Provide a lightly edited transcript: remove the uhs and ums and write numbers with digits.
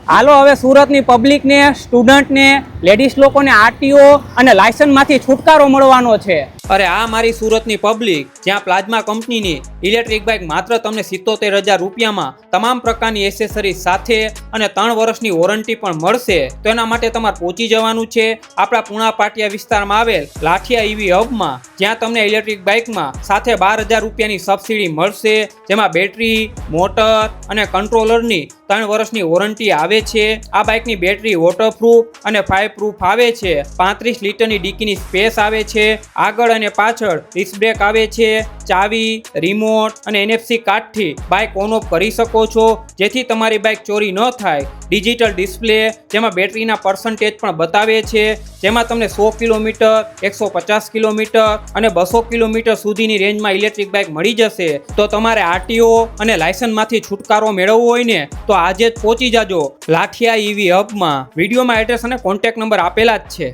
હાલો હવે સુરતની પબ્લિકને, સ્ટુડન્ટને, લેડીઝ લોકોને આરટીઓ અને લાયસન્સમાંથી છુટકારો મળવાનો છે. અરે આ મારી સુરતની પબ્લિક, જ્યાં પ્લાઝમા કંપનીની ઇલેક્ટ્રિક બાઇક માત્ર તમને 77,000 રૂપિયામાં તમામ પ્રકારની એસેસરીઝ સાથે અને 3 વર્ષની વોરંટી પણ મળશે. તો એના માટે તમારે પહોંચી જવાનું છે આપણા પુણા પાટિયા વિસ્તારમાં આવેલ લાઠિયા ઈવી હબમાં, જ્યાં તમને ઇલેક્ટ્રિક બાઇકમાં સાથે 12,000 રૂપિયાની સબસિડી મળશે, જેમાં બેટરી, મોટર અને કંટ્રોલરની 3 વર્ષની વોરંટી આવે છે. આ બાઇકની બેટરી વોટરપ્રૂફ અને ફાયર પ્રૂફ આવે છે. 35 લીટરની ડીકીની સ્પેસ આવે છે. આગળ અને પાછળ ડિસ્ક બ્રેક આવે છે. ચાવી, રિમોટ અને NFC કાર્ડથી બાઇક ઓન ઓફ કરી શકો છો, જેથી તમારી બાઇક ચોરી ન થાય. ડિજિટલ ડિસ્પ્લે, જેમાં બેટરીના પર્સન્ટેજ પણ બતાવે છે, જેમાં તમને 100 કિલોમીટર, 150 કિલોમીટર અને 200 કિલોમીટર સુધીની રેન્જમાં ઇલેક્ટ્રિક બાઇક મળી જશે. તો તમારે આરટીઓ અને લાયસન્સમાંથી છુટકારો મેળવવો હોય ને તો આજે જ પહોંચી જાજો લાઠિયા ઈવી હબમાં. વિડીયોમાં એડ્રેસ અને કોન્ટેક્ટ નંબર આપેલા જ છે.